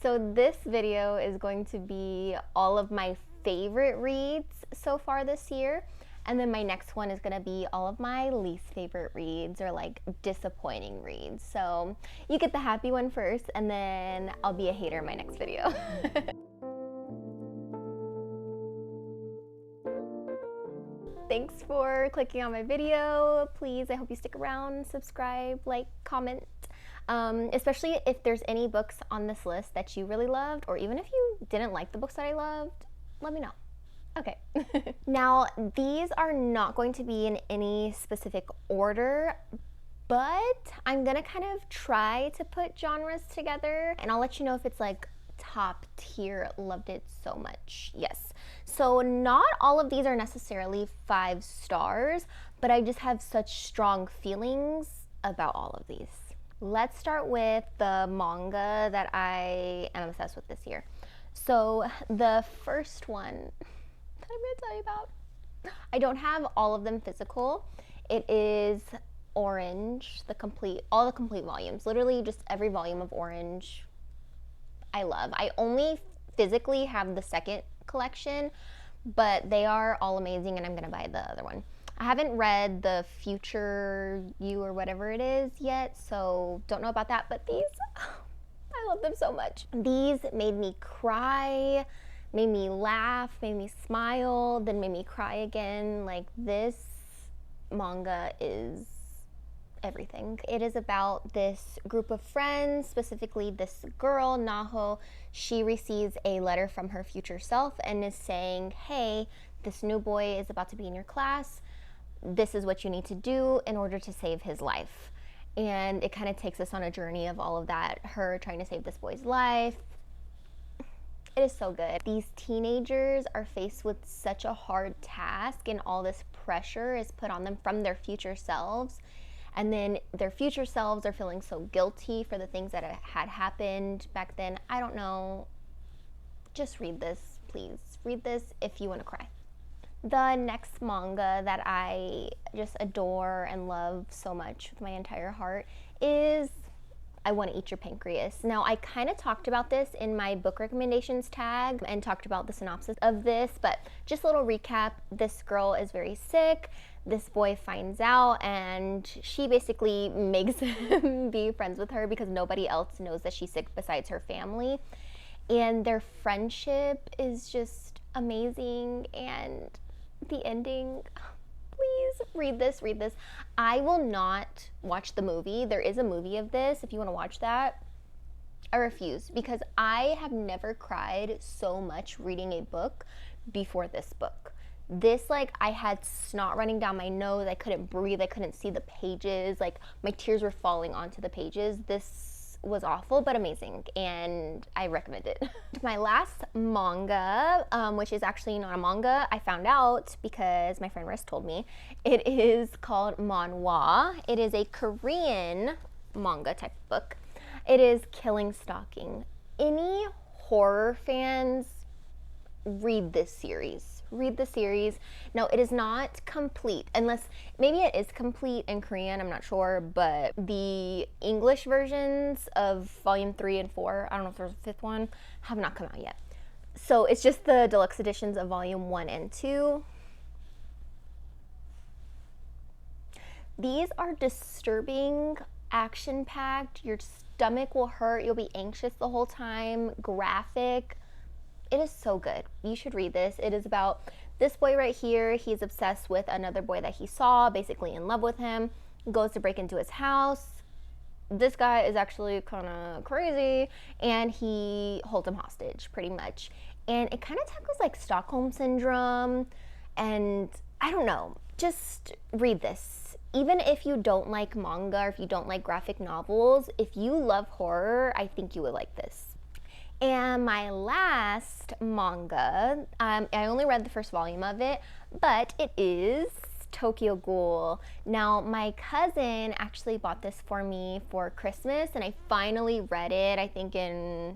So this video is going to be all of my favorite reads so far this year. And then my next one is going to be all of my least favorite reads or like disappointing reads. So you get the happy one first and then I'll be a hater in my next video. Thanks for clicking on my video. Please, I hope you stick around, subscribe, like, comment. Especially if there's any books on this list that you really loved, or even if you didn't like the books that I loved, let me know. Okay. Now, these are not going to be in any specific order, but I'm gonna kind of try to put genres together, and I'll let you know if it's like top tier, loved it so much. Yes. So not all of these are necessarily 5 stars, but I just have such strong feelings about all of these. Let's start with the manga that I am obsessed with this year. So the first one that I'm going to tell you about, I don't have all of them physical. It is Orange, all the complete volumes, literally just every volume of Orange I love. I only physically have the second collection, but they are all amazing and I'm going to buy the other one. I haven't read the Future You or whatever it is yet, so don't know about that, but these, I love them so much. These made me cry, made me laugh, made me smile, then made me cry again. Like, this manga is everything. It is about this group of friends, specifically this girl, Naho. She receives a letter from her future self and is saying, hey, this new boy is about to be in your class. This is what you need to do in order to save his life. And it kind of takes us on a journey of all of that, her trying to save this boy's life. It is so good. These teenagers are faced with such a hard task, and all this pressure is put on them from their future selves. And then their future selves are feeling so guilty for the things that had happened back then. I don't know. Just read this, please. Read this if you want to cry. The next manga that I just adore and love so much with my entire heart is I Want to Eat Your Pancreas. Now, I kind of talked about this in my book recommendations tag and talked about the synopsis of this, but just a little recap. This girl is very sick. This boy finds out and she basically makes him be friends with her because nobody else knows that she's sick besides her family. And their friendship is just amazing, and the ending, please read this. I will not watch the movie. There is a movie of this if you want to watch that. I refuse, because I have never cried so much reading a book before this book. This, like, I had snot running down my nose. I couldn't breathe. I couldn't see the pages. Like, my tears were falling onto the pages. This was awful, but amazing, and I recommend it. My last manga, which is actually not a manga, I found out because my friend Riss told me. It is called manhwa. It is a Korean manga type book. It is Killing Stalking. Any horror fans, read this series. Read the series. No, it is not complete, unless maybe it is complete in Korean, I'm not sure, but the English versions of volume 3 and 4, I don't know if there's a 5th one, have not come out yet. So it's just the deluxe editions of volume 1 and 2. These are disturbing, action-packed, your stomach will hurt, you'll be anxious the whole time, graphic. It is so good. You should read this. It is about this boy right here. He's obsessed with another boy that he saw, basically in love with him, goes to break into his house. This guy is actually kind of crazy, and he holds him hostage, pretty much. And it kind of tackles like Stockholm Syndrome, and I don't know, just read this. Even if you don't like manga or if you don't like graphic novels, if you love horror, I think you would like this. And my last manga, I only read the first volume of it, but it is Tokyo Ghoul. Now, my cousin actually bought this for me for Christmas, and I finally read it, I think I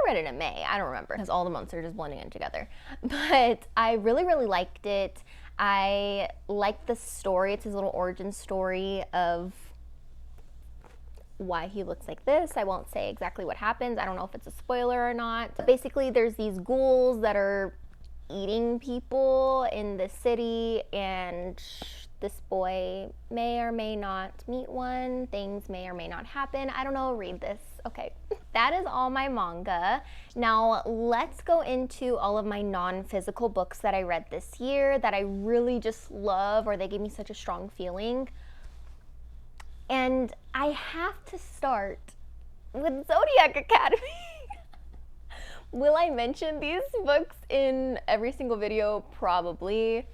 read it in May. I don't remember, because all the months are just blending in together. But I really, really liked it. I liked the story. It's his little origin story of why he looks like this. I won't say exactly what happens. I don't know if it's a spoiler or not. But basically, there's these ghouls that are eating people in the city, and this boy may or may not meet one. Things may or may not happen. I don't know. Read this. Okay. That is all my manga. Now let's go into all of my non-physical books that I read this year that I really just love, or they gave me such a strong feeling. And I have to start with Zodiac Academy. Will I mention these books in every single video? Probably.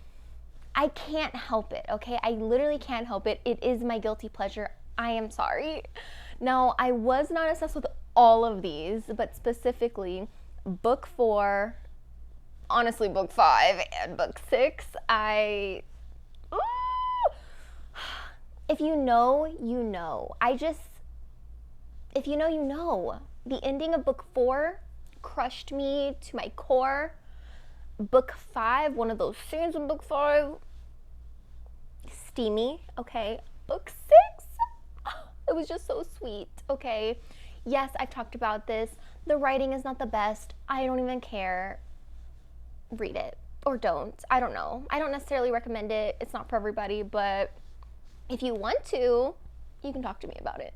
I can't help it, okay? I literally can't help it. It is my guilty pleasure. I am sorry. Now, I was not obsessed with all of these, but specifically book 4, honestly book 5 and book 6, if you know, you know. If you know, you know. The ending of book 4 crushed me to my core. Book 5, one of those scenes in book 5, steamy, okay. Book 6, it was just so sweet, okay. Yes, I've talked about this. The writing is not the best. I don't even care. Read it or don't. I don't know. I don't necessarily recommend it. It's not for everybody, but if you want to, you can talk to me about it.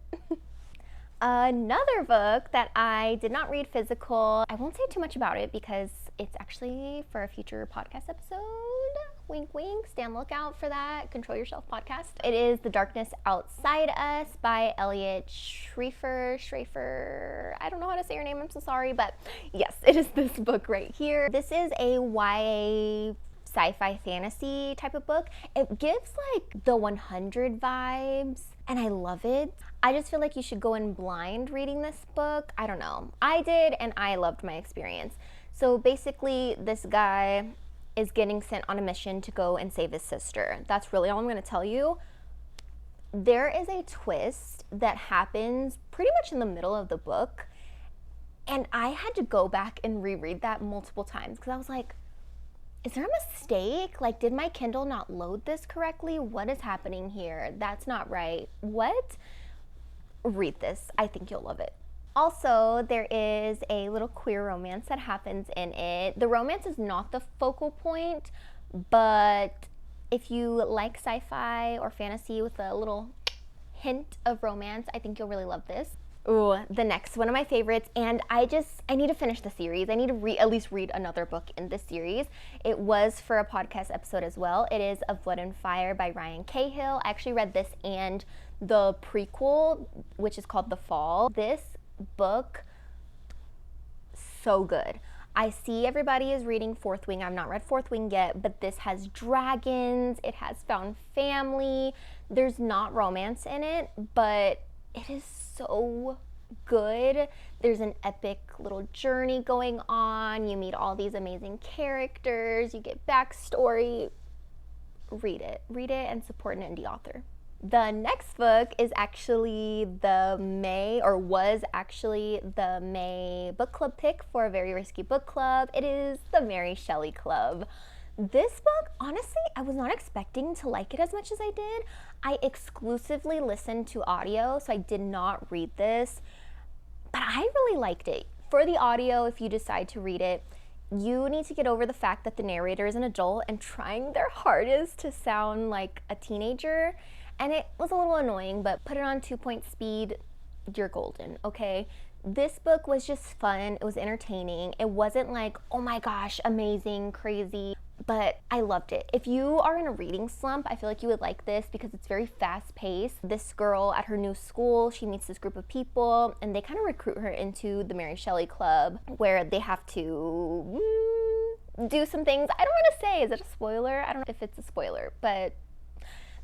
Another book that I did not read physical, I won't say too much about it because it's actually for a future podcast episode. Wink, wink. Stand lookout for that. Control Yourself podcast. It is The Darkness Outside Us by Elliot Schrafer. I don't know how to say your name. I'm so sorry. But yes, it is this book right here. This is a YA sci-fi fantasy type of book. It gives like the 100 vibes and I love it. I just feel like you should go in blind reading this book. I don't know. I did and I loved my experience. So basically this guy is getting sent on a mission to go and save his sister. That's really all I'm gonna tell you. There is a twist that happens pretty much in the middle of the book and I had to go back and reread that multiple times because I was like, is there a mistake? Like, did my Kindle not load this correctly? What is happening here? That's not right. What? Read this. I think you'll love it. Also, there is a little queer romance that happens in it. The romance is not the focal point, but if you like sci-fi or fantasy with a little hint of romance, I think you'll really love this. Ooh, the next one of my favorites, and I need to finish the series. I need to at least read another book in this series. It was for a podcast episode as well. It is Of Blood and Fire by Ryan Cahill. I actually read this and the prequel, which is called The Fall. This book, so good. I see everybody is reading Fourth Wing. I've not read Fourth Wing yet, but this has dragons. It has found family. There's not romance in it, but it is so good. There's an epic little journey going on. You meet all these amazing characters. You get backstory. Read it and support an indie author. The next book is actually was actually the May book club pick for a Very Risky Book Club. It is the Mary Shelley Club. This book, honestly, I was not expecting to like it as much as I did. I exclusively listened to audio, so I did not read this, but I really liked it. For the audio, if you decide to read it, you need to get over the fact that the narrator is an adult and trying their hardest to sound like a teenager, and it was a little annoying, but put it on 2-point speed, you're golden, okay? This book was just fun. It was entertaining. It wasn't like, oh my gosh, amazing, crazy, but I loved it. If you are in a reading slump, I feel like you would like this because it's very fast paced. This girl at her new school, she meets this group of people and they kind of recruit her into the Mary Shelley Club where they have to do some things. I don't want to say, is it a spoiler? I don't know if it's a spoiler, but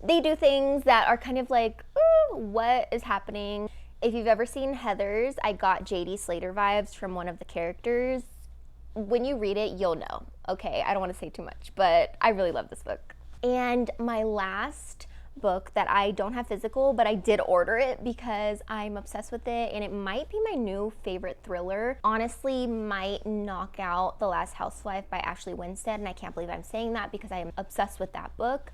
they do things that are kind of like, what is happening? If you've ever seen Heathers, I got J.D. Slater vibes from one of the characters. When you read it, you'll know. Okay, I don't want to say too much, but I really love this book. And my last book that I don't have physical, but I did order it because I'm obsessed with it, and it might be my new favorite thriller. Honestly, might knock out The Last Housewife by Ashley Winstead, and I can't believe I'm saying that because I am obsessed with that book.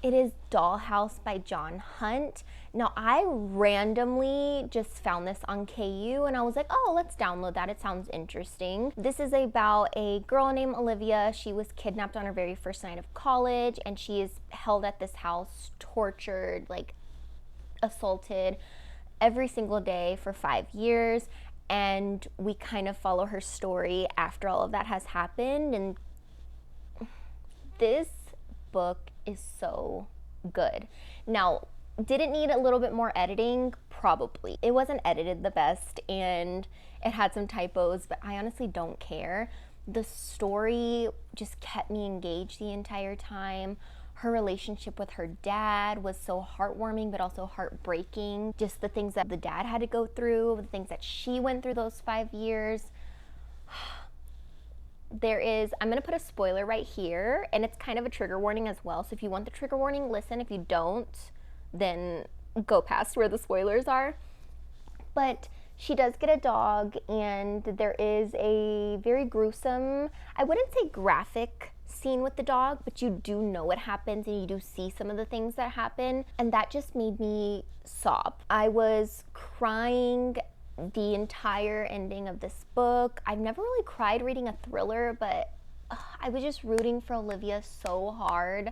It is Dollhouse by John Hunt. Now, I randomly just found this on KU and I was like, oh, let's download that. It sounds interesting. This is about a girl named Olivia. She was kidnapped on her very first night of college and she is held at this house, tortured, like assaulted every single day for 5 years. And we kind of follow her story after all of that has happened. And this book is so good. Now, did it need a little bit more editing? Probably. It wasn't edited the best and it had some typos, but I honestly don't care. The story just kept me engaged the entire time. Her relationship with her dad was so heartwarming, but also heartbreaking. Just the things that the dad had to go through, the things that she went through those 5 years. I'm gonna put a spoiler right here, and it's kind of a trigger warning as well. So if you want the trigger warning, listen. If you don't, then go past where the spoilers are. But she does get a dog, and there is a very gruesome, I wouldn't say graphic scene with the dog, but you do know what happens and you do see some of the things that happen, and that just made me sob. I was crying the entire ending of this book. I've never really cried reading a thriller, but I was just rooting for Olivia so hard.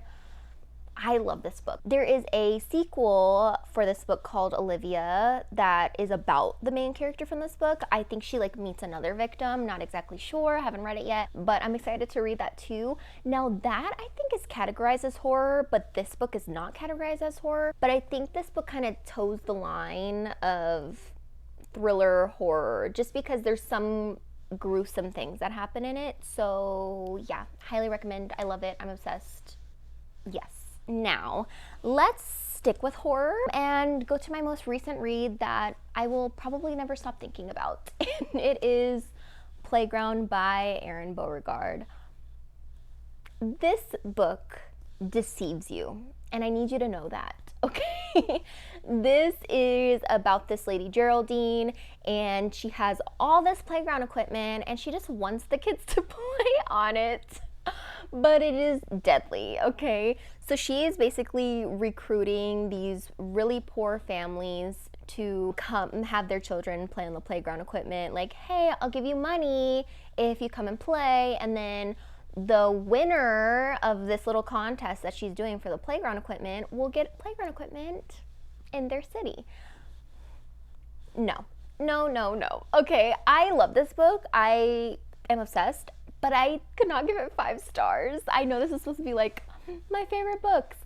I love this book. There is a sequel for this book called Olivia that is about the main character from this book. I think she like meets another victim, not exactly sure, haven't read it yet, but I'm excited to read that too. Now that I think is categorized as horror, but this book is not categorized as horror. But I think this book kind of toes the line of thriller horror just because there's some gruesome things that happen in it. So yeah, highly recommend. I love it. I'm obsessed. Yes. Now, let's stick with horror and go to my most recent read that I will probably never stop thinking about. It is Playground by Erin Beauregard. This book deceives you, and I need you to know that, okay? This is about this lady Geraldine, and she has all this playground equipment, and she just wants the kids to play on it. But it is deadly, okay? So she is basically recruiting these really poor families to come have their children play on the playground equipment. Like, hey, I'll give you money if you come and play. And then the winner of this little contest that she's doing for the playground equipment will get playground equipment in their city. No. Okay, I love this book. I am obsessed. But I could not give it 5 stars. I know this is supposed to be like my favorite books.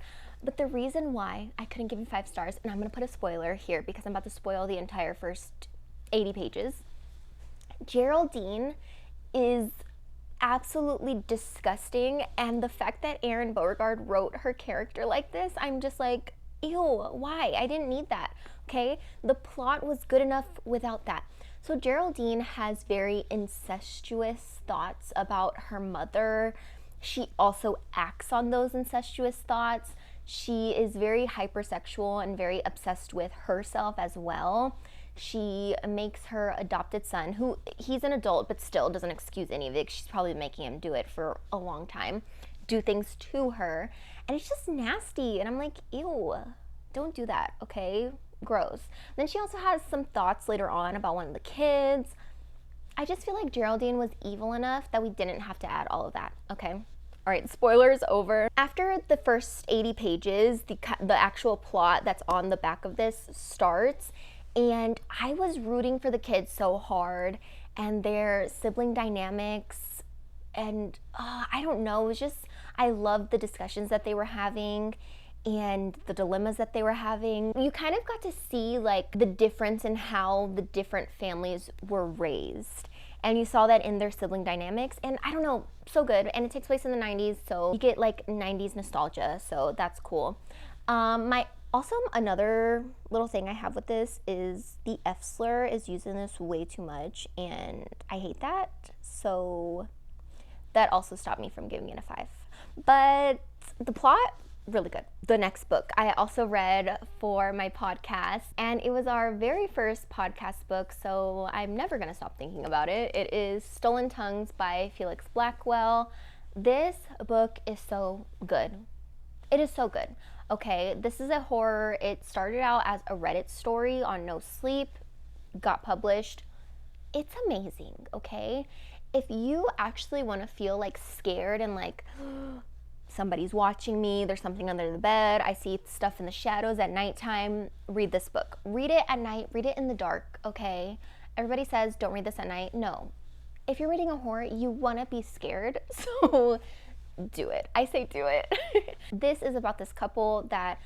But the reason why I couldn't give it 5 stars, and I'm going to put a spoiler here because I'm about to spoil the entire first 80 pages. Geraldine is absolutely disgusting. And the fact that Erin Beauregard wrote her character like this, I'm just like, ew, why? I didn't need that, okay? The plot was good enough without that. So Geraldine has very incestuous thoughts about her mother. She also acts on those incestuous thoughts. She is very hypersexual and very obsessed with herself as well. She makes her adopted son, who he's an adult but still doesn't excuse any of it. She's probably making him do it for a long time, do things to her. And it's just nasty. And I'm like, ew, don't do that, okay? Gross. Then she also has some thoughts later on about one of the kids. I just feel like Geraldine was evil enough that we didn't have to add all of that, okay? All right, spoilers over. After the first 80 pages, the actual plot that's on the back of this starts, and I was rooting for the kids so hard and their sibling dynamics, and I don't know, it was just, I loved the discussions that they were having and the dilemmas that they were having. You kind of got to see like the difference in how the different families were raised. And you saw that in their sibling dynamics. And I don't know, so good. And it takes place in the 90s, so you get like 90s nostalgia, so that's cool. Also, another little thing I have with this is the F slur is used in this way too much, and I hate that. So that also stopped me from giving it a 5. But the plot, really good. The next book I also read for my podcast, and it was our very first podcast book, so I'm never gonna stop thinking about it. It is Stolen Tongues by Felix Blackwell. This book is so good. It is so good. Okay, this is a horror. It started out as a Reddit story on No Sleep, got published. It's amazing, okay? If you actually want to feel like scared and like somebody's watching me, there's something under the bed, I see stuff in the shadows at nighttime, read this book. Read it at night, read it in the dark, okay? Everybody says don't read this at night. No. If you're reading a horror, you want to be scared, so do it. I say do it. This is about this couple that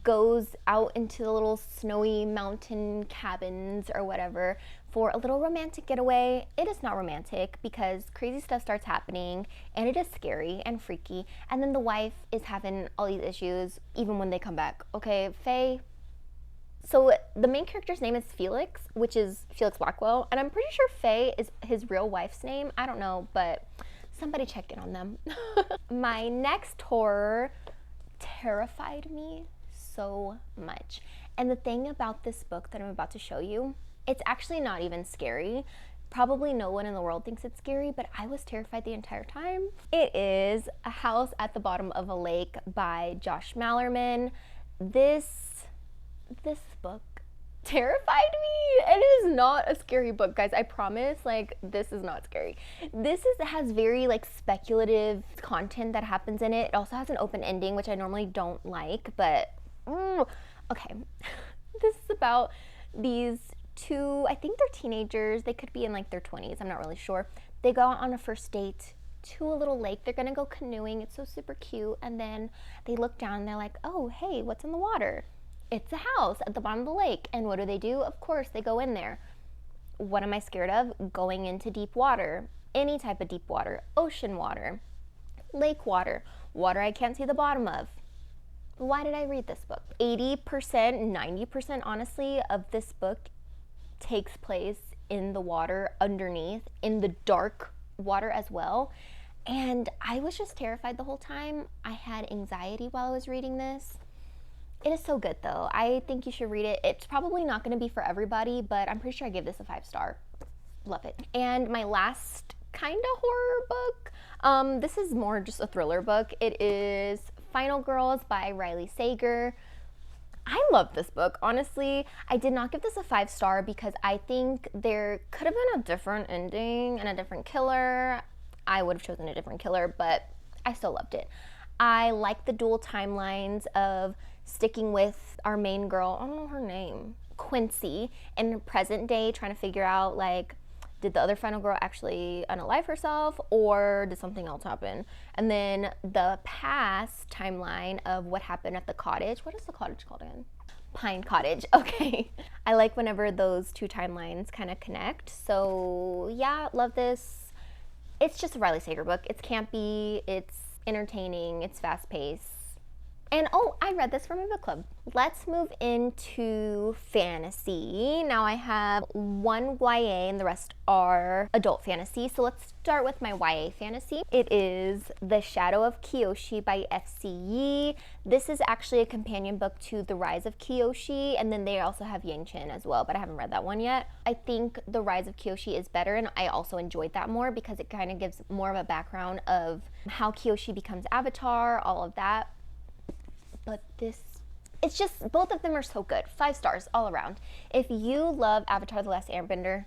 goes out into the little snowy mountain cabins or whatever for a little romantic getaway. It is not romantic because crazy stuff starts happening and it is scary and freaky. And then the wife is having all these issues even when they come back. Okay, Faye. So the main character's name is Felix, which is Felix Blackwell. And I'm pretty sure Faye is his real wife's name. I don't know, but somebody check in on them. My next horror terrified me so much. And the thing about this book that I'm about to show you, it's actually not even scary. Probably no one in the world thinks it's scary, but I was terrified the entire time. It is A House at the Bottom of a Lake by Josh Malerman. This book terrified me, and it is not a scary book, guys. I promise. Like, this is not scary. Has very like speculative content that happens in it. It also has an open ending, which I normally don't like, but okay. This is about these two, I think they're teenagers. They could be in like their 20s. I'm not really sure. They go out on a first date to a little lake. They're gonna go canoeing. It's so super cute. And then they look down and they're like, oh, hey, what's in the water? It's a house at the bottom of the lake. And what do? Of course, they go in there. What am I scared of? Going into deep water. Any type of deep water. Ocean water. Lake water. Water I can't see the bottom of. Why did I read this book? 80%, 90% honestly of this book takes place in the water underneath, in the dark water as well. And I was just terrified the whole time. I had anxiety while I was reading this. It is so good though. I think you should read it. It's probably not going to be for everybody, but I'm pretty sure I gave this a 5-star. Love it. And my last kind of horror book, this is more just a thriller book. It is Final Girls by Riley Sager. I love this book. Honestly, I did not give this a 5-star because I think there could have been a different ending and a different killer. I would have chosen a different killer, but I still loved it. I like the dual timelines of sticking with our main girl, I don't know her name, Quincy, in present day, trying to figure out, like, did the other final girl actually unalive herself or did something else happen? And then the past timeline of what happened at the cottage. What is the cottage called again? Pine Cottage. Okay. I like whenever those two timelines kind of connect. So yeah, love this. It's just a Riley Sager book. It's campy, it's entertaining, it's fast paced. And oh, I read this for my book club. Let's move into fantasy. Now I have one YA and the rest are adult fantasy. So let's start with my YA fantasy. It is The Shadow of Kyoshi by F.C. Yee. This is actually a companion book to The Rise of Kyoshi, and then they also have Yang Chen as well, but I haven't read that one yet. I think The Rise of Kyoshi is better, and I also enjoyed that more because it kind of gives more of a background of how Kyoshi becomes Avatar, all of that. But this, it's just, both of them are so good. 5 stars all around. If you love Avatar The Last Airbender,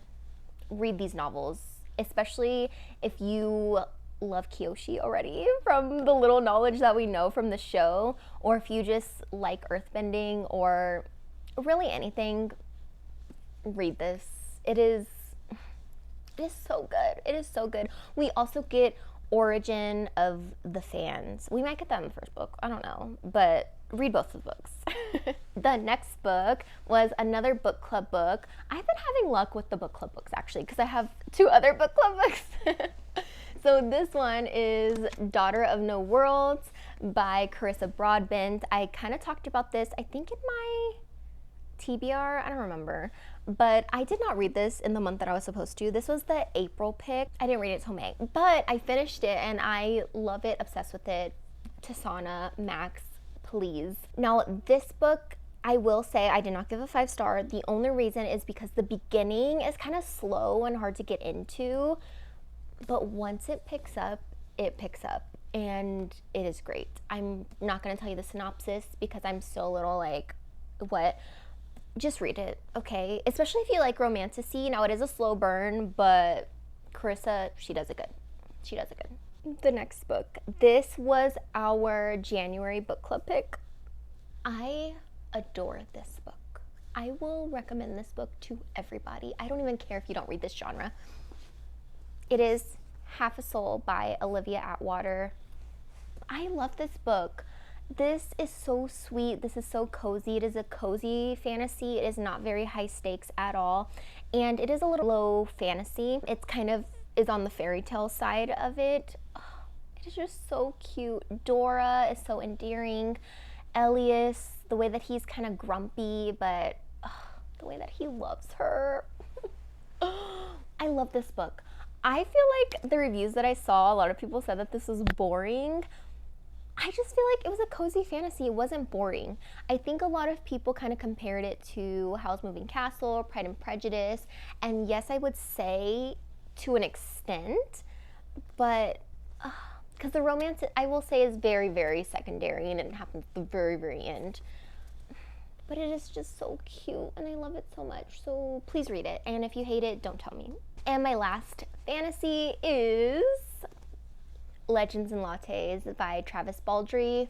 read these novels, especially if you love Kyoshi already from the little knowledge that we know from the show, or if you just like earthbending or really anything, read this. It is so good. It is so good. We also get origin of the fans. We might get that in the first book, I don't know, but read both of the books. The next book was another book club book. I've been having luck with the book club books actually because I have 2 other book club books. So this one is Daughter of No Worlds by Carissa Broadbent. I kind of talked about this, I think in my TBR, I don't remember, but I did not read this in the month that I was supposed to. This was the April pick. I didn't read it till May, but I finished it and I love it, obsessed with it. Tasana, Max, please. Now this book, I will say I did not give a 5-star. The only reason is because the beginning is kind of slow and hard to get into, but once it picks up, it picks up. and it is great. I'm not going to tell you the synopsis because I'm still a little like, what? Just read it, okay? Especially if you like romantasy. Now, it is a slow burn, but Carissa, she does it good. She does it good. The next book. This was our January book club pick. I adore this book. I will recommend this book to everybody. I don't even care if you don't read this genre. It is Half a Soul by Olivia Atwater. I love this book. This is so sweet. This is so cozy. It is a cozy fantasy. It is not very high stakes at all. And it is a little low fantasy. It's kind of is on the fairy tale side of it. Oh, it is just so cute. Dora is so endearing. Elias, the way that he's kind of grumpy, but the way that he loves her. I love this book. I feel like the reviews that I saw, a lot of people said that this was boring. I just feel like it was a cozy fantasy. It wasn't boring. I think a lot of people kind of compared it to Howl's Moving Castle, Pride and Prejudice, and yes, I would say to an extent, but because the romance, I will say, is very, very secondary, and it happens at the very, very end. But it is just so cute, and I love it so much. So please read it, and if you hate it, don't tell me. And my last fantasy is Legends and Lattes by Travis Baldree.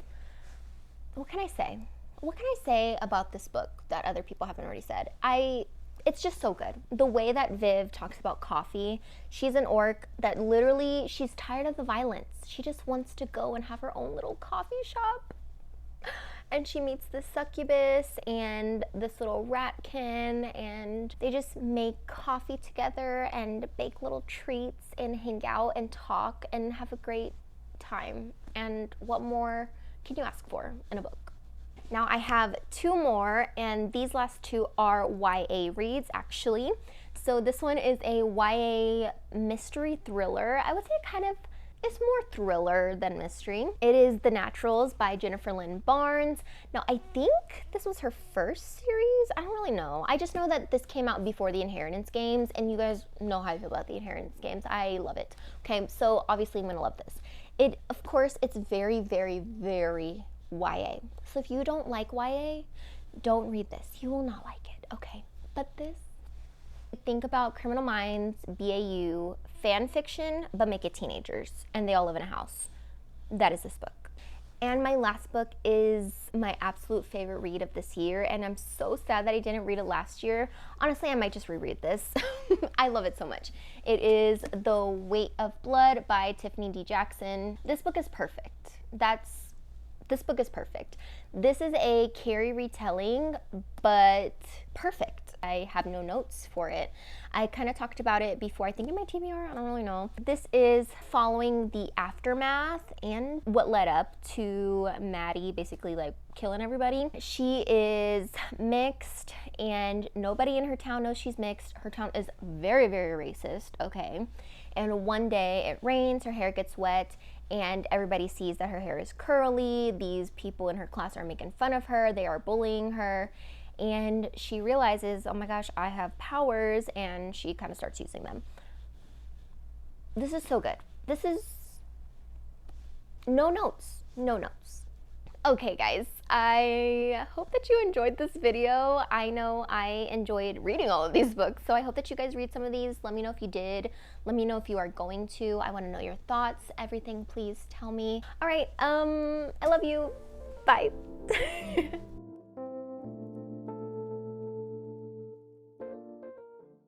What can I say? What can I say about this book that other people haven't already said? It's just so good. The way that Viv talks about coffee, she's an orc that literally, she's tired of the violence. She just wants to go and have her own little coffee shop. And she meets this succubus and this little ratkin, and they just make coffee together and bake little treats and hang out and talk and have a great time. And what more can you ask for in a book? Now I have two more, and these last two are YA reads, actually. So this one is a YA mystery thriller. I would say it's more thriller than mystery. It is The Naturals by Jennifer Lynn Barnes. Now I think this was her first series. I don't really know. I just know that this came out before the Inheritance games, and you guys know how I feel about the Inheritance games. I love it. Okay, so obviously I'm gonna love this. Of course, it's very, very, very YA. So if you don't like YA, don't read this. You will not like it, okay? But this, think about Criminal Minds, BAU, fan fiction, but make it teenagers, and they all live in a house. That is this book. And my last book is my absolute favorite read of this year, and I'm so sad that I didn't read it last year. Honestly, I might just reread this. I love it so much. It is The Weight of Blood by Tiffany D. Jackson. This book is perfect. This book is perfect. This is a Carrie retelling, but perfect. I have no notes for it. I kind of talked about it before, I think in my TBR, I don't really know. This is following the aftermath and what led up to Maddie basically like killing everybody. She is mixed, and nobody in her town knows she's mixed. Her town is very, very racist, okay? And one day it rains, her hair gets wet, and everybody sees that her hair is curly. These people in her class are making fun of her. They are bullying her. And she realizes, oh my gosh, I have powers, and she kind of starts using them. This is so good. This is no notes. Okay, guys, I hope that you enjoyed this video. I know I enjoyed reading all of these books, so I hope that you guys read some of these. Let me know if you did. Let me know if you are going to. I want to know your thoughts. Everything, please tell me. All right, I love you. Bye.